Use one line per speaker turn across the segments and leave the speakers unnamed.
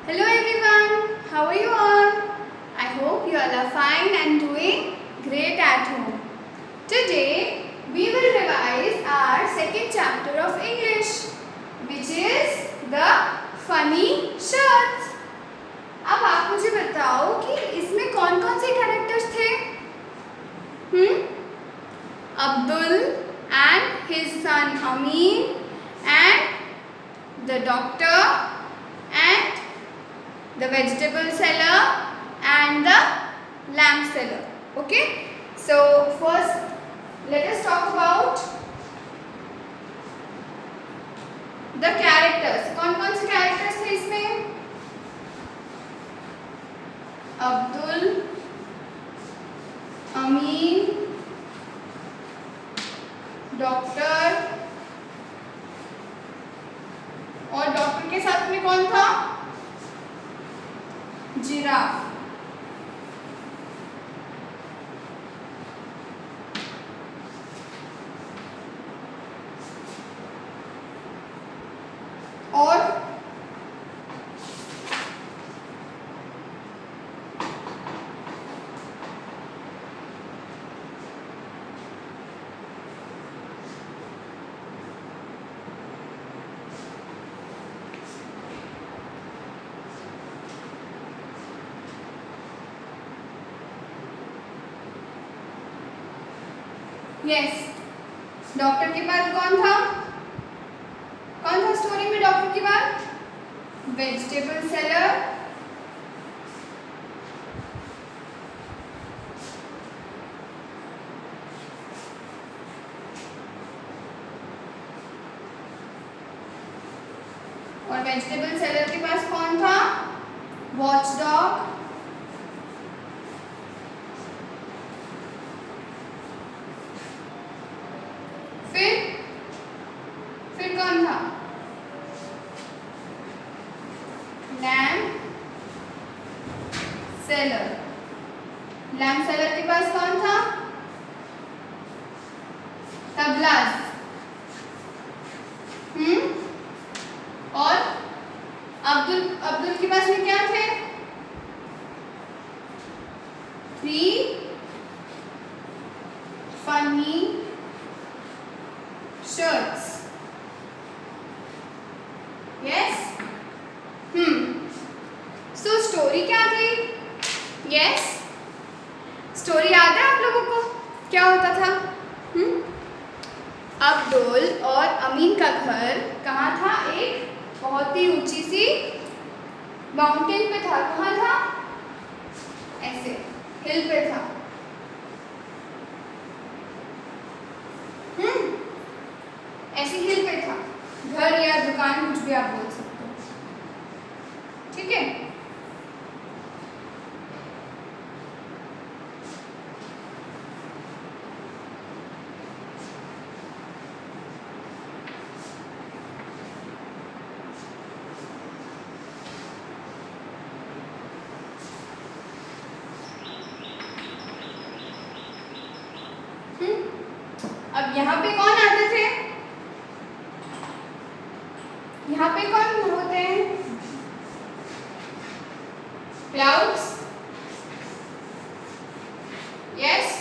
Hello everyone, how are you all? I hope you all are fine and doing great at home. Today we will revise our second chapter of English, which is the funny shirts. अब आप मुझे बताओ कि इसमें कौन कौन से characters थे? Abdul and his son Amin and the doctor and the vegetable seller and the lamp seller. Okay, so first let us talk about the characters. कौन कौन से characters थे इसमें? अब्दुल, अमीन, डॉक्टर और डॉक्टर के साथ में कौन था? जिराफ। और यस, डॉक्टर के पास कौन था? कौन था स्टोरी में डॉक्टर के पास? वेजिटेबल सेलर, और वेजिटेबल सेलर के पास कौन था? वॉच डॉग, फिर कौन था? Lamp seller. लैम्प सेलर के पास कौन था? तबलास। और अब्दुल के पास में क्या थे? 3 funny shirts. Yes? So story क्या थी? Yes? स्टोरी याद है आप लोगों को? क्या होता था? अब्दुल और अमीन का घर कहाँ था? एक बहुत ही ऊंची सी माउंटेन पे था। कहाँ था? ऐसे हिल पे था। ऐसी हिल पे था। घर या दुकान कुछ भी आप बोल सकते हो। ठीक है? अब यहाँ पे कौन आते थे? यहाँ पे कौन होते हैं? क्लाउड्स। यस,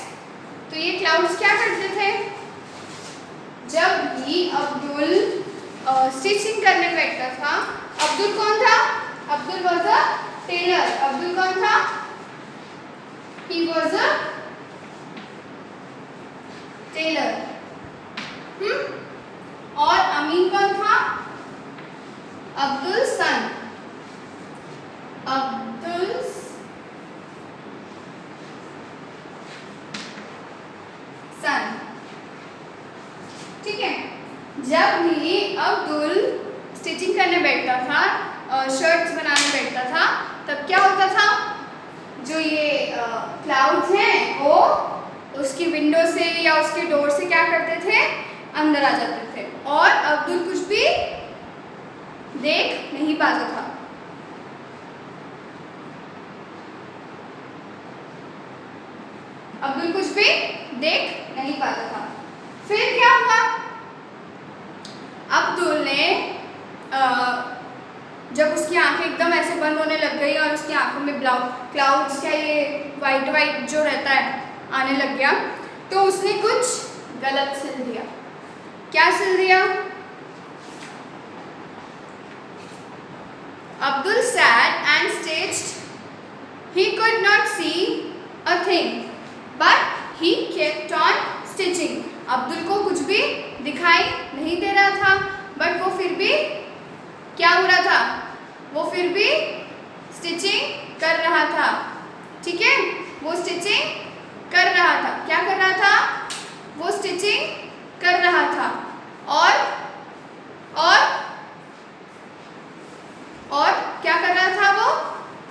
तो ये क्लाउड्स क्या करते थे? जब भी अब्दुल स्टिचिंग करने बैठता था, अब्दुल कौन था? Abdul was a tailor. Abdul कौन था? He was a tailor. और अमीन कौन था? अब्दुल सन। अब्दुल सन। ठीक है? जब भी अब्दुल स्टिचिंग करने बैठता था, शर्ट्स बनाने बैठता था, तब क्या होता था? जो ये क्लाउड्स हैं वो उसकी विंडो से या उसके डोर से क्या करते थे? अंदर आ जाते थे और अब्दुल कुछ भी देख नहीं पाता था। अब्दुल कुछ भी देख नहीं पाता था। फिर क्या हुआ? अब्दुल ने जब उसकी आंखें आंखें एकदम ऐसे बंद होने लग गई और उसकी आंखों में क्लाउड्स का ये वाइट वाइट जो रहता है आने लग गया। तो उसने कुछ गलत सिल दिया। क्या सिल दिया? Abdul sat and staged. He could not see a thing, but he kept on stitching. Abdul को कुछ भी दिखाई नहीं दे रहा था, बट वो फिर भी क्या हो रहा था? वो फिर भी स्टिचिंग कर रहा था। ठीक है, वो स्टिचिंग कर रहा था। क्या कर रहा था? वो स्टिचिंग कर रहा था। और क्या कर रहा था? वो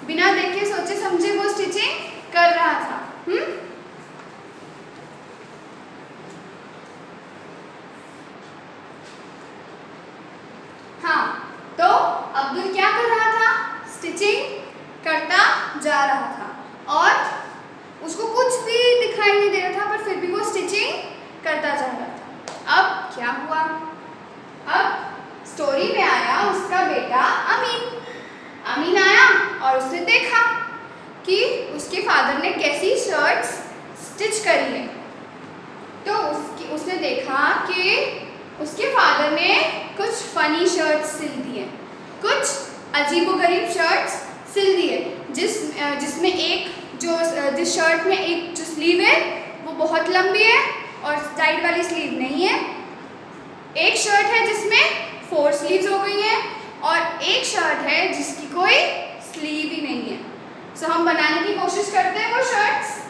बिना देखे सोचे समझे वो स्टिचिंग कर रहा था। हाँ, तो अब्दुल क्या कर रहा था? स्टिचिंग करता जा रहा था और उसको कुछ भी दिखाई नहीं दे रहा था, पर फिर भी वो स्टिचिंग करता जा रहा था। अब क्या हुआ? अब स्टोरी में आया उसका बेटा अमीन। अमीन आया और उसने देखा कि उसके फादर ने कैसी शर्ट्स स्टिच करी है। तो उसने देखा कि उसके फादर ने कुछ फनी शर्ट्स सिल दी है, कुछ अजीबोगरीब शर्ट्स सिल दी है, जिसमें जिस शर्ट में एक जो स्लीव है वो बहुत लंबी है और साइड वाली स्लीव नहीं है। एक शर्ट है जिसमें 4 स्लीव्स हो गई हैं और एक शर्ट है जिसकी कोई स्लीव ही नहीं है। सो हम बनाने की कोशिश करते हैं वो शर्ट्स।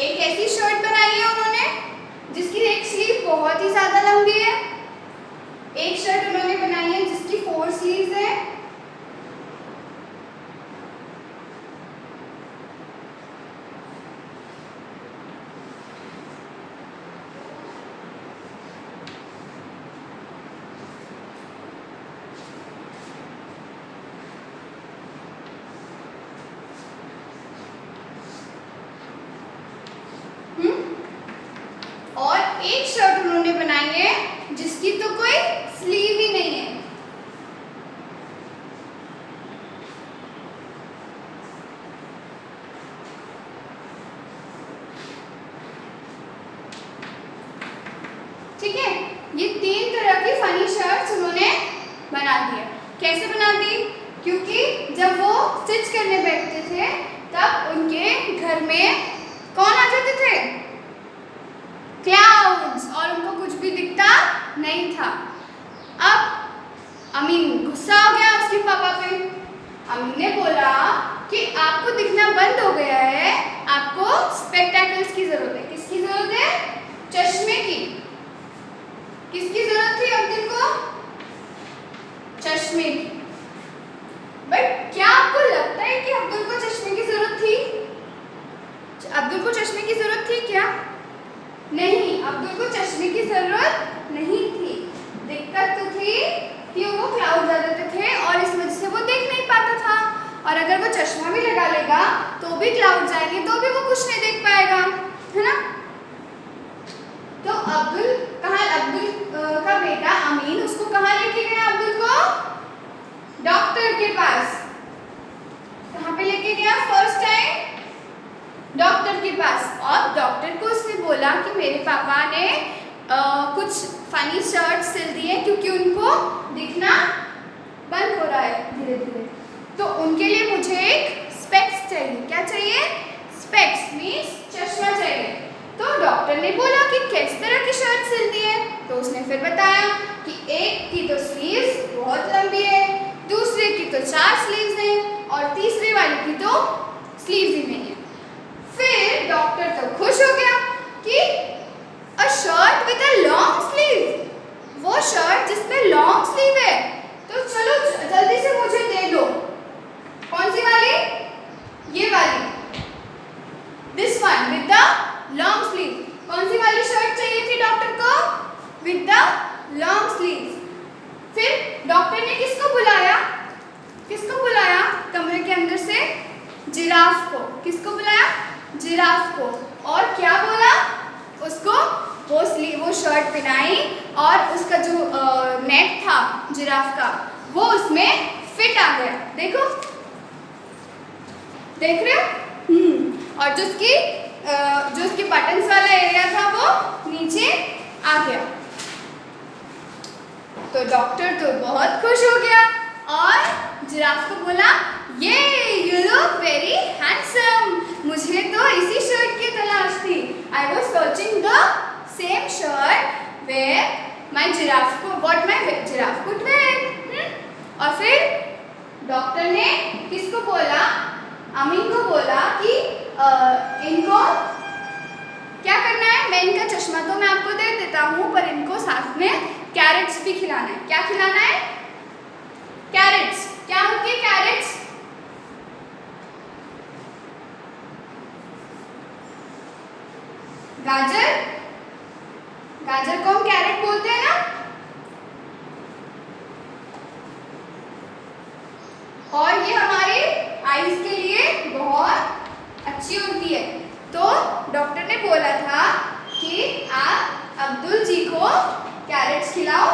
एक ऐसी शर्ट बनाई है उन्होंने जिसकी एक स्लीव बहुत ही ज़्यादा लंबी है। एक शर्ट उन्होंने बनाई है जिसकी 4 स्लीव्स हैं। और एक शर्ट उन्होंने बनाई है जिसकी तो कोई स्लीव ही नहीं है। ठीक है, ये 3 तरह की फनी शर्ट्स उन्होंने बना दी है। कैसे बना दी? क्योंकि जब वो स्टिच करने बैठते थे तब उनके घर में कौन आ जाते थे? क्लाउड्स, और उनको कुछ भी दिखता नहीं था। अब अमीन गुस्सा हो गया उसके पापा पे। अमीन ने बोला कि आपको दिखना बंद हो गया है, आपको स्पेक्टेकल्स की जरूरत है। किसकी जरूरत है? चश्मे की। किसकी जरूरत थी अब्दुल को? चश्मे की। बट क्या आपको लगता है कि अब्दुल को चश्मे की जरूरत थी? अब्दुल को चश्मे की जरूरत थी क्या? नहीं, अब्दुल को चश्मे की जरूरत नहीं थी। दिक्कत तो थी कि वो क्लाउड आ जाते थे और इस वजह से वो देख नहीं पाता था। और अगर वो चश्मा भी लगा लेगा तो भी क्लाउड आएंगे, तो भी वो कुछ नहीं देख पाएगा, है ना? तो अब्दुल का बेटा अमीन उसको कहाँ लेके गया? अब्दुल को डॉक्टर के पास। कहाँ पे लेके गया? फर्स्ट टाइम डॉक्टर के पास। और डॉक्टर को उसने बोला कि मेरे पापा ने कुछ फनी शर्ट सिल दी है क्योंकि उनको दिखना बंद हो रहा है धीरे धीरे, तो उनके लिए मुझे एक स्पेक्स चाहिए। क्या चाहिए? स्पेक्स मीन्स चश्मा चाहिए। तो डॉक्टर ने बोला कि किस तरह की शर्ट सिल दी है? तो उसने फिर बताया कि एक की तो स्लीव्स बहुत लंबी है, दूसरे की तो 4 स्लीव्स हैं और तीसरे वाले की तो स्लीव्स ही नहीं है। फिर डॉक्टर तो खुश हो गया कि a shirt with a long sleeve, वो शर्ट जिसमें लॉन्ग स्लीव है, तो चलो जल्दी से मुझे दे दो। कौन सी वाली? ये वाली, this one with the long sleeve. कौन सी वाली शर्ट चाहिए थी डॉक्टर को? With the long sleeve. फिर डॉक्टर ने किसको बुलाया? किसको बुलाया कमरे के अंदर से? जिराफ को। किसको बुलाया? जिराफ को। और क्या बोला उसको? वो शर्ट पहनाई और उसका जो नेक था जिराफ का वो उसमें फिट आ गया। देखो, देख रहे हो? और जो उसकी बटन्स वाला एरिया था वो नीचे आ गया। तो डॉक्टर तो बहुत खुश हो गया और जिराफ को बोला, ये यू लुक वेरी हैंडसम। मुझे तो इसी शर्ट की तलाश थी। I was searching the same shirt where my giraffe could wear. और फिर डॉक्टर ने किसको बोला? अमीन को बोला कि इनको क्या करना है? मैं इनका चश्मा तो मैं आपको दे देता हूँ, पर इनको साथ में कैरेट्स भी खिलाना है। क्या खिलाना है? कैरेट्स। क्या होती है कैरेट्स? गाजर। गाजर को हम कैरेट बोलते हैं ना। और ये हमारे आईज के लिए बहुत अच्छी होती है। तो डॉक्टर ने बोला था कि आप अब्दुल जी को कैरेट्स खिलाओ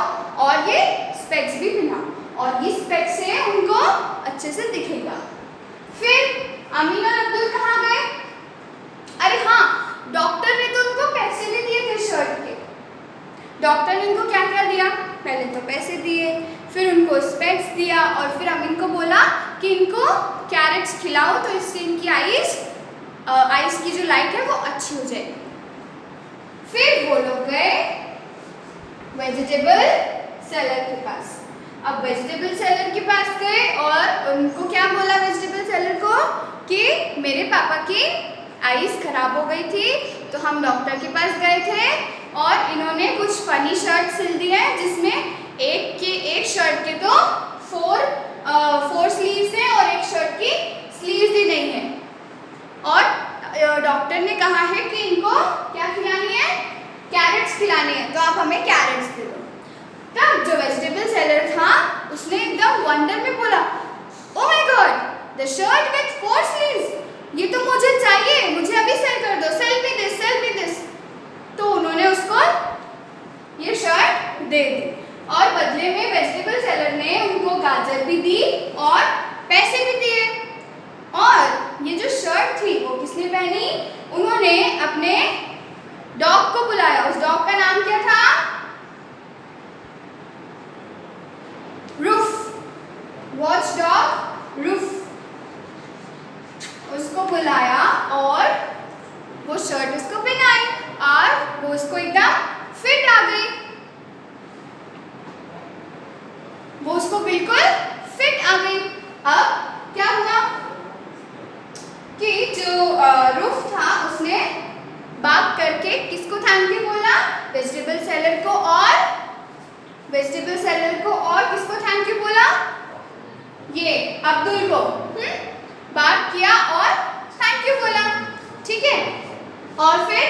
और ये स्पेक्स भी पहनाओ और ये स्पेक्स से उनको अच्छे से दिखेगा। फिर अमीन और अब्दुल कहाँ गए? अरे हाँ, डॉक्टर ने तो उनको पैसे भी दिए थे शर्ट के। डॉक्टर ने उनको क्या क्या दिया? पहले तो पैसे दिए, फिर उनको स्पेक्स दिया और फिर अमीन को बोला कि इनको कैरेट्स खिलाओ तो इससे इनकी आईज की जो लाइट है वो अच्छी हो जाएगी। फिर वो लोग गए वेजिटेबल सेलर के पास। अब वेजिटेबल सेलर के पास गए और उनको क्या बोला वेजिटेबल सेलर को कि मेरे पापा की आईज खराब हो गई थी, तो हम डॉक्टर के पास गए थे और इन्होंने कुछ फनी शर्ट सिल दी है जिसमें एक शर्ट के तो फोर स्लीव्स हैं और एक शर्ट की स्लीव्स ही नहीं है। और डॉक्टर ने कहा है कि इनको क्या खिलानी है? कैरेट्स खिलानी है, तो आप हमें कैरेट्स दे दो। तब जो वेजिटेबल सेलर था उसने एकदम वंडर में बोला, oh my God, the shirt with 4 sleeves, ये तो मुझे चाहिए, मुझे अभी सेल कर दो, सेल मी दिस। तो उन्होंने उसको ये शर्ट दे दी और बदले में वेजिटेबल सेलर ने उनको गाजर भी दी और पैसे भी दिए। और ये जो शर्ट थी वो किसने पहनी? उन्होंने अपने डॉग को बुलाया। उस डॉग का नाम क्या था? रूफ। Watch dog roof. उसको बुलाया और वो शर्ट उसको पहनाई और वो उसको एकदम फिट आ गई। वो उसको बिल्कुल फिट आ गई। अब क्या हुआ कि जो रूफ था उसने बात करके किसको थैंक यू बोला? वेजिटेबल सेलर को और किसको थैंक यू बोला? ये अब्दुल को। बात किया और थैंक यू बोला, ठीक है। और फिर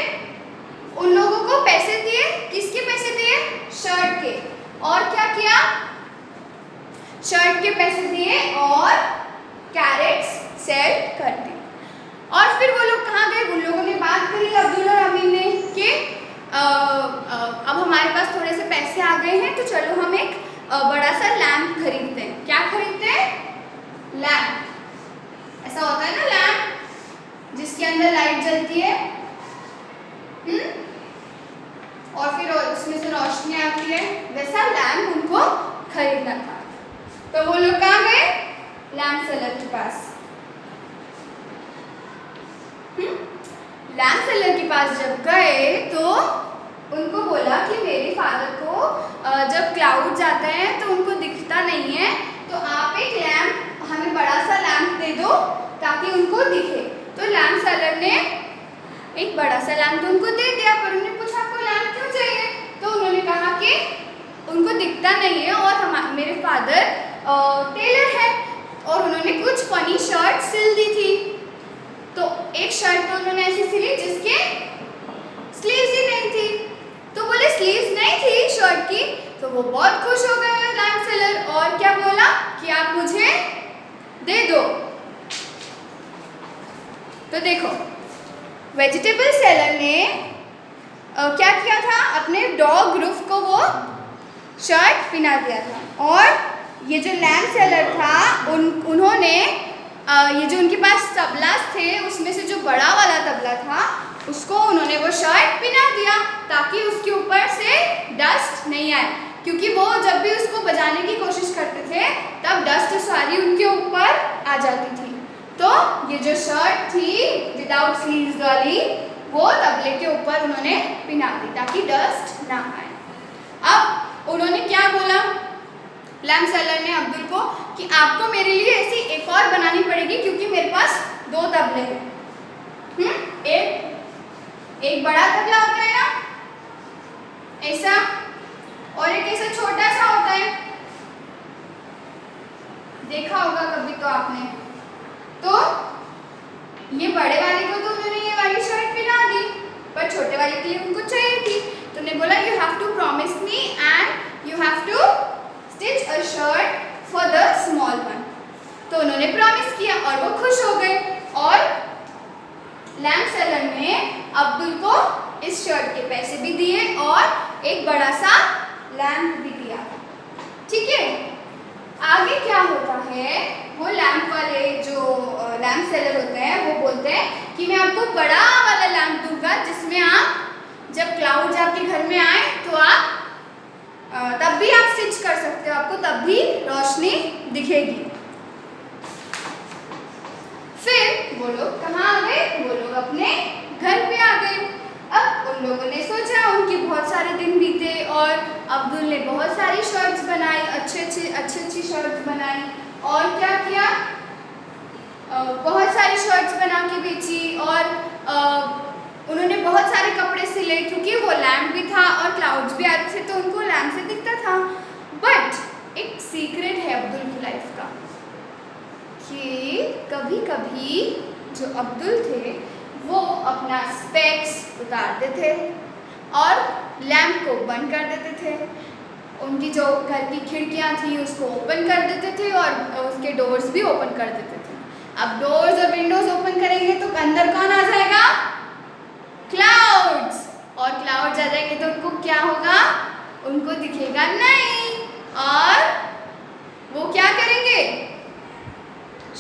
उन लोगों को पैसे दिए। किसके पैसे दिए? शर्ट के। और क्या किया? शर्ट के पैसे दिए और कैरेट्स सेल कर दी। और फिर वो लोग कहाँ गए? उन लोगों ने बात करी अब्दुल और अमीन ने कि अब हमारे पास थोड़े से पैसे आ गए हैं, तो चलो हम एक बड़ा सा लैंप खरीदते हैं। क्या खरीदते हैं? लैंप। ऐसा होता है ना लैंप जिसके अंदर लाइट जलती है, और फिर उसमें से रोशनी आती है, वैसा लैंप उनको खरीदना था। तो वो लोग कहाँ गए? लैंप सेलर के पास। लैंप सेलर के पास जब गए तो उनको बोला कि मेरे फादर को जब क्लाउड्स आते हैं तो उनको दिखता नहीं है, तो आप एक लैंप हमें बड़ा सा लैंप दे दो ताकि उनको दिखे। तो लैंप सेलर ने एक बड़ा सा लैंप तो उनको दे दिया, पर उन्होंने पूछा आपको लैंप क्यों चाहिए? तो उन्होंने कहा कि उनको दिखता नहीं है और मेरे फादर टेलर है और उन्होंने कुछ फनी शर्ट सिल दी थी। तो एक शर्ट तो उन्होंने ऐसी सिली जिसके स्लीव्स ही नहीं थी। तो बोले स्लीव्स नहीं थी शर्ट की, तो वो बहुत खुश हो गए लैंप सेलर और कि आप मुझे दे दो। तो देखो, वेजिटेबल सेलर ने क्या किया था, अपने डॉग रुफ को वो शर्ट पहना दिया था। और ये जो लैम्ब सेलर था उन्होंने ये जो उनके पास तबला थे उसमें से जो बड़ा वाला तबला था उसको उन्होंने वो शर्ट पहना दिया ताकि उसके ऊपर से डस्ट नहीं आए, क्योंकि वो जब भी उसको बजाने की कोशिश करते थे तब डस्ट सारी उनके ऊपर आ जाती थी। तो ये जो शर्ट थी विदाउट स्लीव्स वाली वो तबले के ऊपर उन्होंने पहना दी ताकि डस्ट ना आए। अब उन्होंने क्या बोला लैम्ब सेलर ने अब्दुल को कि आपको मेरे लिए ऐसी एक और बनानी पड़ेगी क्योंकि मेरे पास 2 तबले हैं। एक बड़ा तबला होता है ना ऐसा, और एक ऐसा छोटा सा होता है, देखा होगा कभी तो आपने। तो ये बड़े वाले को तो उन्होंने ये वाली शर्ट पहना दी, पर छोटे वाले के लिए उनको चाहिए थी। तो उन्होंने बोला you have to promise me and you have to stitch a shirt for the small one. तो उन्होंने प्रॉमिस किया और वो खुश हो गए और लैम्ब सेलर ने अब्दुल को इस शर्ट के पैसे भी दिए और एक बड़ा सा लैम्प भी दिया। ठीक है, आगे क्या होता है, वो लैम्प वाले जो लैम्प सेलर होते हैं वो बोलते हैं कि मैं आपको बड़ा वाला लैम्प दूंगा जिसमें आप जब क्लाउड्स आपके घर में आए तो आप तब भी आप स्टिच कर सकते हो, आपको तब भी रोशनी दिखेगी। फिर वो लोग कहाँ आ गए, वो लोग अपने घर पे आ गए। अब उन लोगों ने सोचा, उनके बहुत सारे दिन बीते और अब्दुल ने बहुत सारी शर्ट्स बनाई, अच्छी शर्ट्स बनाई। और क्या किया, बहुत सारी शर्ट्स बना के बेची और उन्होंने बहुत सारे कपड़े सिले क्योंकि वो लैम्प भी था और क्लाउड्स भी आते थे तो उनको लैम्प से दिखता था। बट एक सीक्रेट है अब्दुल की लाइफ का कि कभी कभी जो अब्दुल थे वो अपना स्पेक्स उतारते थे और लैम्प को बंद कर देते थे। उनकी जो घर की खिड़कियां थी उसको ओपन कर देते थे और उसके डोर्स भी ओपन कर देते थे। अब डोर्स और विंडोज ओपन करेंगे तो अंदर कौन आ जाएगा, क्लाउड्स। और क्लाउड्स आ जाएंगे तो उनको क्या होगा, उनको दिखेगा नहीं और वो क्या करेंगे,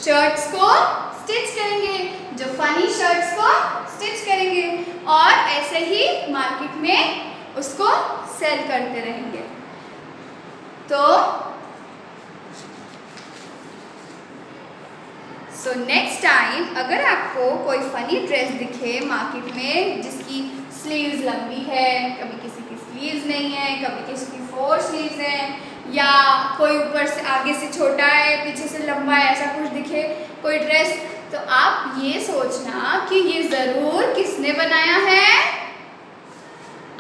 शर्ट्स को स्टिच करेंगे, जो फनी शर्ट्स को स्टिच करेंगे और ऐसे ही मार्केट में उसको सेल करते रहेंगे। सो नेक्स्ट टाइम अगर आपको कोई फनी ड्रेस दिखे मार्केट में जिसकी स्लीव्स लंबी है, कभी किसी की स्लीव्स नहीं है, कभी किसी की 4 स्लीव्स हैं, या कोई ऊपर से आगे से छोटा है पीछे से लंबा है, ऐसा कुछ दिखे कोई ड्रेस, तो आप ये सोचना कि ये ज़रूर किसने बनाया है,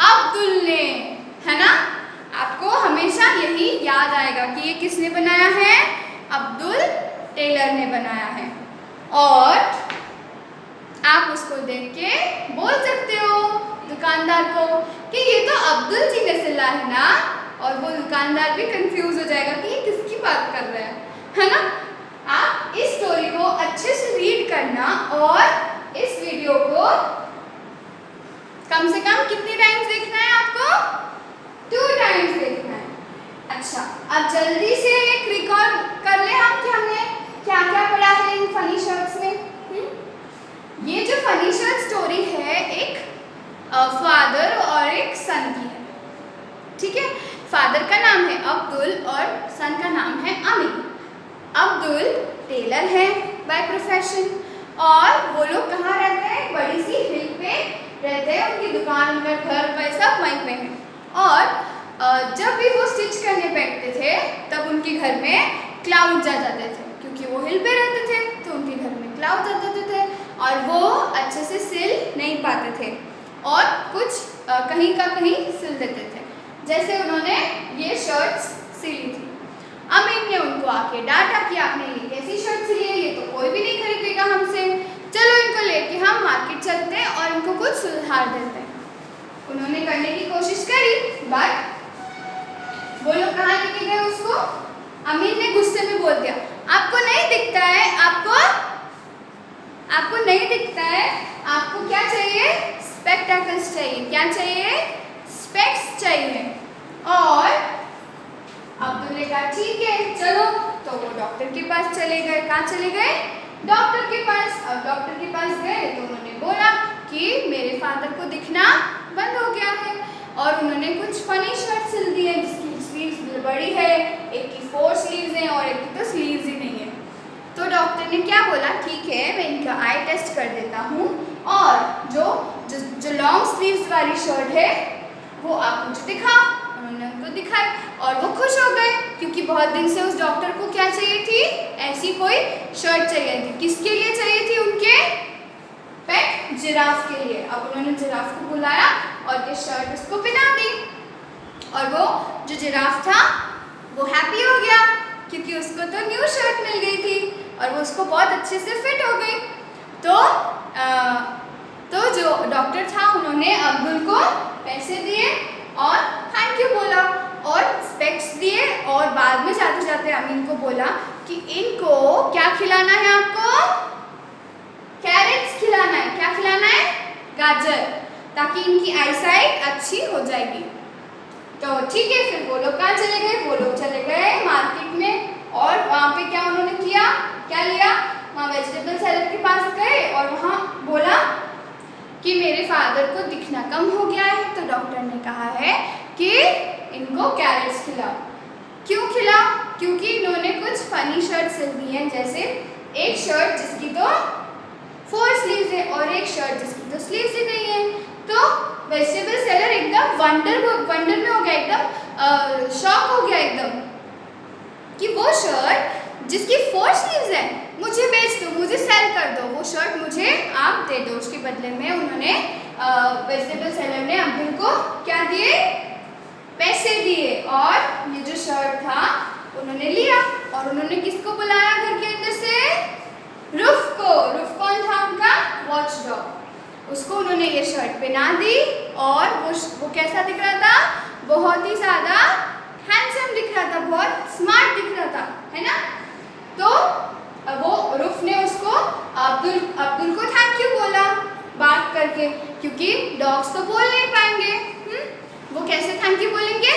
अब्दुल ने, है ना। आपको हमेशा यही याद आएगा कि ये किसने बनाया है, अब्दुल टेलर ने बनाया है। और आप उसको देख के बोल सकते हो दुकानदार को कि ये तो अब्दुल जी ने सिला है ना, और वो दुकानदार भी कंफ्यूज हो जाएगा कि ये किसकी बात कर रहा है ना। आप इस स्टोरी को अच्छे से रीड करना और इस वीडियो को कम से कम कितनी टाइम्स देखना है आपको, 2 टाइम्स देखना है। अच्छा, अब जल्दी से एक रिकॉल कर ले हम कि हमने क्या क्या पढ़ा है इन फनी शर्ट्स में। ये जो फनी शर्ट स्टोरी है एक फादर और एक सन की है। ठीक है, फादर का नाम है अब्दुल और सन का नाम है अमीन। अब्दुल टेलर है बाय प्रोफेशन और वो लोग कहाँ रहते हैं, बड़ी सी हिल पे रहते हैं, उनकी दुकान, उनका घर पे सब वहीं पे है। और जब भी वो स्टिच करने बैठते थे तब उनके घर में क्लाउड्स आ जाते थे, क्योंकि वो हिल पे रहते थे तो उनके घर में क्लाउड्स आ जाते थे और वो अच्छे से सिल नहीं पाते थे और कुछ कहीं का कहीं सिल देते थे। जैसे उन्होंने ये शर्ट्स सिली थी, अमीन ने उनको आके डांटा कि आपने ये कैसी शर्ट सिली है, ये तो कोई भी नहीं खरीदेगा हमसे, चलो इनको लेके हम मार्केट चलते हैं और इनको कुछ सुधार देते हैं। उन्होंने करने की कोशिश करी बट वो लोग कहाँ लेके गए उसको, अमीन ने गुस्से में बोल दिया, आपको नहीं दिखता है, आपको नहीं दिखता है, आपको क्या चाहिए? स्पेक्टेकल्स चाहिए। क्या चाहिए? स्पेक्स चाहिए। और अब्दुल ने कहा ठीक है चलो, तो वो डॉक्टर के पास चले गए। कहाँ चले गए? डॉक्टर के पास। अब डॉक्टर के पास गए तो उन्होंने बोला कि मेरे फादर को दिखना बंद हो गया है, और उन्होंने कुछ फनी शर्ट सिल दी है जिसकी स्लीव्स बड़ी है, एक की 4 स्लीव्स हैं और एक की तो स्लीव्स ही नहीं है। तो डॉक्टर ने क्या बोला, ठीक है मैं इनका आई टेस्ट कर देता हूँ, और जो लॉन्ग स्लीव्स वाली शर्ट है वो आप मुझे दिखाओ। उन्होंने उनको दिखाई और वो खुश हो गए, क्योंकि बहुत दिन से उस डॉक्टर को क्या चाहिए थी? ऐसी कोई शर्ट चाहिए थी। किसके लिए चाहिए थी? उनके पेट जिराफ के लिए। अब उन्होंने जिराफ को बुलाया और ये शर्ट उसको पहना दी, और वो जो जिराफ था वो हैप्पी हो गया, क्योंकि उसको तो न्यू शर्ट मिल गई थी और वो उसको बहुत अच्छे से फिट हो गई। तो जो डॉक्टर था उन्होंने अब्दुल को पैसे दिए और थैंक यू बोला और स्पेक्स दिए, और बाद में जाते जाते अमीन को बोला कि इनको क्या खिलाना है? आपको कैरेट्स खिलाना है। क्या खिलाना है? गाजर, ताकि इनकी आईसाइट अच्छी हो जाएगी। तो ठीक है, फिर वो लोग कहाँ चले गए? वो लोग चले गए मार्केट में, और वहाँ पे क्या उन्होंने किया? क्या लिया? वहाँ वेजिटेबल सेलर के पास गए और वहाँ बोला कि मेरे फादर को दिखना कम हो गया है, तो डॉक्टर ने कहा है कि इनको कैरेट्स खिलाओ। क्यों खिलाओ? क्योंकि इन्होंने कुछ फनी शर्ट सिल दी हैं, जैसे एक शर्ट जिसकी तो 4 स्लीव्स है और एक शर्ट जिसकी तो स्लीव्स ही नहीं है। तो वेजिटेबल सेलर एकदम वंडर में हो गया, एकदम शॉक हो गया एकदम, कि वो शर्ट जिसकी 4 स्लीव्स है मुझे बेच दो, मुझे सेल कर दो, वो शर्ट मुझे आप दे दो। उसके बदले में उन्होंने वेजिटेबल सेलर ने अब्दुल को क्या दिए? पैसे दिए, और ये जो शर्ट था उन्होंने लिया, और उन्होंने किसको बुलाया घर के अंदर से? रुफ को। रुफ कौन था? उनका वॉच डॉग। उसको उन्होंने ये शर्ट पहना दी, और वो कैसा दिख रहा था? बहुत ही ज़्यादा हैंडसम दिख रहा था, बहुत स्मार्ट दिख रहा था, है ना? तो वो रुफ ने उसको अब्दुल को थैंक यू बोला बात करके, क्योंकि डॉग्स तो बोल नहीं पाएंगे। वो कैसे थैंक यू बोलेंगे?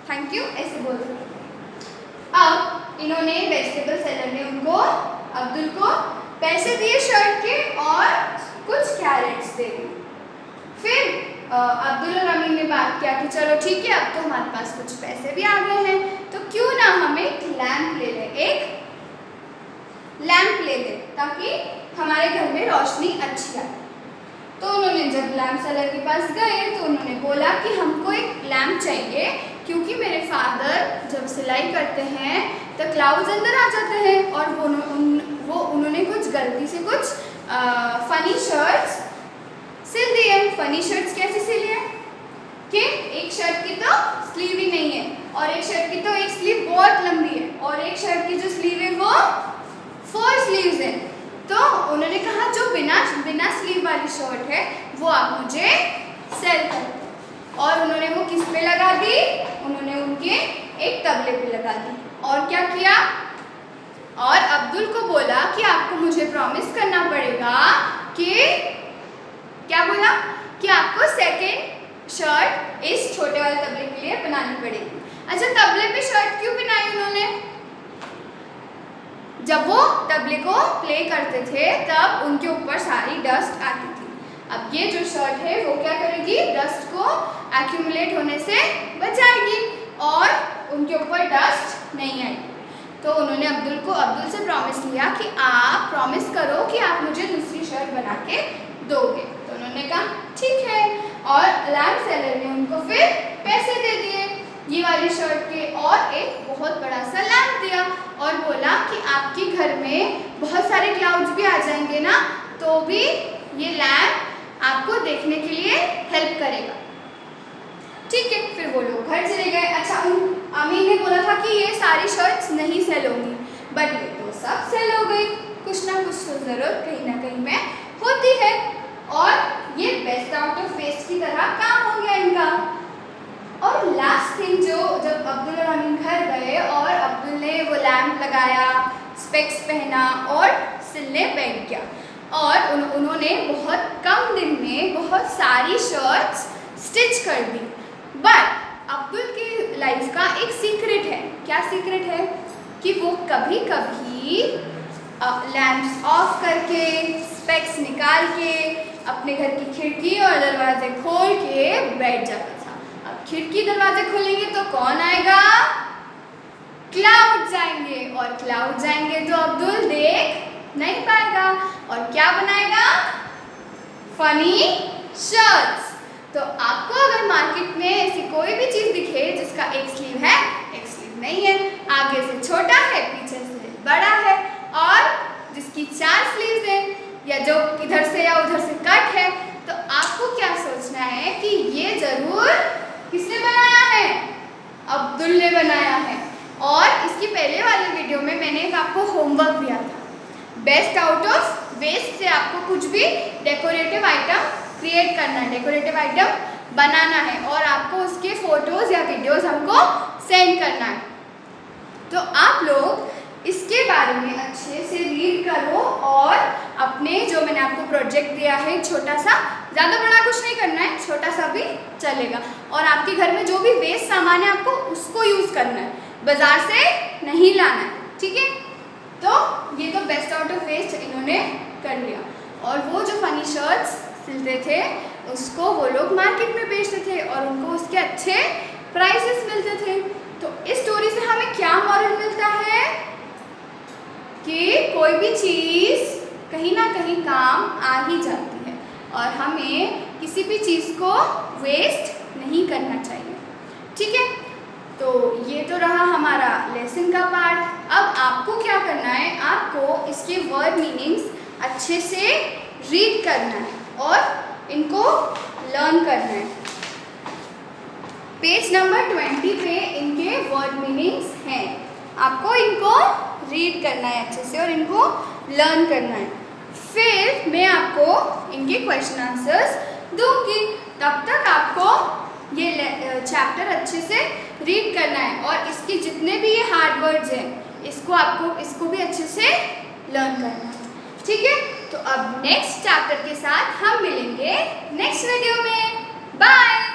थैंक यू ऐसे बोल रहे। अब इन्होंने वेजिटेबल सेलर ने उनको अब्दुल को पैसे दिए शर्ट के और कुछ कैरेट्स दे दिए। फिर अब्दुल और अमीन ने बात किया कि चलो ठीक है, अब तो हमारे पास कुछ पैसे भी आ गए हैं, तो क्यों ना हम एक लैंप ले लें, एक लैंप ले लें, ताकि हमारे घर में रोशनी अच्छी आए। तो उन्होंने जब लैंप सेलर के पास गए तो उन्होंने बोला कि हमको एक लैंप चाहिए, क्योंकि मेरे फादर जब सिलाई करते हैं तो क्लाउड्स अंदर आ जाते हैं, और वो उन्होंने कुछ गलती से कुछ फनी शर्ट्स सिल दिए। फनी शर्ट्स कैसे सिली है कि एक शर्ट की तो स्लीव ही नहीं है, और एक शर्ट की तो एक स्लीव बहुत लंबी है, और एक शर्ट की जो स्लीव है वो 4 स्लीव्स है। तो उन्होंने कहा जो बिना स्लीव वाली शर्ट है वो आप मुझे सेल कर दो, और उन्होंने वो किस पे लगा दी? उन्होंने उनके एक तबले पे लगा दी। और क्या किया? और अब्दुल को बोला कि आपको मुझे प्रॉमिस करना पड़ेगा कि, क्या बोला? कि आपको सेकेंड शर्ट इस छोटे वाले तबले के लिए बनानी पड़ेगी। अच्छा, तबले पे शर्ट क्यों बनाई उन्होंने? जब वो तबले को प्ले करते थे तब उनके ऊपर सारी डस्ट आती थी। अब ये जो शर्ट है वो क्या करेगी? डस्ट को एक्यूमुलेट होने से बचाएगी और उनके ऊपर डस्ट नहीं आएगी। तो उन्होंने अब्दुल से प्रॉमिस लिया कि आप प्रॉमिस करो कि आप मुझे दूसरी शर्ट बना के दोगे। तो उन्होंने कहा ठीक है, और लैंप सेलर ने उनको फिर पैसे दे दिए ये वाली शर्ट के, और एक बहुत बड़ा सा लैंप दिया, और बोला कि आपके घर में बहुत सारे क्लाउड्स भी आ जाएंगे ना, तो भी ये लैंप आपको देखने के लिए हेल्प करेगा। ठीक है, फिर वो लोग घर चले गए। अच्छा, अमीन ने बोला था कि ये सारी शर्ट्स नहीं सेल होंगी, बट ये तो सब सेल हो गई। कुछ ना कुछ तो ज़रूरत कहीं ना कहीं में होती है, और ये बेस्ट आउट ऑफ वेस्ट की तरह काम हो गया इनका। और लास्ट थिंग जो जब अब्दुल और अमीन घर गए और अब्दुल ने वो लैम्प लगाया, स्पेक्स पहना और सिलने बैठ गया और उन्होंने बहुत कम दिन में बहुत सारी शर्ट्स स्टिच कर दी। बट अब्दुल की लाइफ का एक सीक्रेट है। क्या सीक्रेट है? कि वो कभी कभी लैम्प्स ऑफ करके, स्पेक्स निकाल के, अपने घर की खिड़की और दरवाजे खोल के बैठ जाता था। अब खिड़की दरवाजे खोलेंगे तो कौन आएगा? क्लाउड जाएंगे, और क्लाउड जाएंगे तो अब्दुल देख नहीं पाएगा और क्या बनाएगा? Funny shirts. तो आपको अगर मार्केट में ऐसी कोई भी चीज़ दिखे जिसका एक स्लीव है, एक स्लीव नहीं है, आगे से छोटा है, पीछे से बड़ा है, और जिसकी 4 स्लीव्स हैं या जो इधर से या उधर से कट है, तो आपको क्या सोचना है कि ये जरूर किसने बनाया है? अब्दुल ने बनाया है। और इसकी पहले वाले वीडियो में मैंने एक आपको होमवर्क दिया था। बेस्ट आउट ऑफ वेस्ट से आपको कुछ भी डेकोरेटिव आइटम क्रिएट करना है, डेकोरेटिव आइटम बनाना है और आपको उसके फोटोज़ या वीडियोज़ हमको सेंड करना है। तो आप लोग इसके बारे में अच्छे से रीड करो और अपने जो मैंने आपको प्रोजेक्ट दिया है छोटा सा, ज़्यादा बड़ा कुछ नहीं करना है, छोटा सा भी चलेगा। और आपके घर में जो भी वेस्ट सामान है आपको उसको यूज़ करना है, बाज़ार से नहीं लाना है, ठीक है? तो ये तो बेस्ट आउट ऑफ वेस्ट इन्होंने कर लिया। और वो जो फनी शर्ट्स सिलते थे उसको वो लोग मार्केट में बेचते थे और उनको उसके अच्छे प्राइसेस मिलते थे। तो इस स्टोरी से हमें क्या मॉरल मिलता है? कि कोई भी चीज़ कहीं ना कहीं काम आ ही जाती है और हमें किसी भी चीज़ को वेस्ट नहीं करना चाहिए, ठीक है? तो ये तो रहा हमारा लेसन का पार्ट। अब आपको क्या करना है? आपको इसके वर्ड मीनिंग्स अच्छे से रीड करना है और इनको लर्न करना है। पेज नंबर 20 पे इनके वर्ड मीनिंग्स हैं। आपको इनको रीड करना है अच्छे से और इनको लर्न करना है। फिर मैं आपको इनके क्वेश्चन आंसर्स दूंगी। तब तक आपको ये चैप्टर अच्छे से रीड करना है और इसके जितने भी ये हार्ड वर्ड्स हैं इसको भी अच्छे से लर्न करना है, ठीक है? तो अब नेक्स्ट चैप्टर के साथ हम मिलेंगे नेक्स्ट वीडियो में। बाय।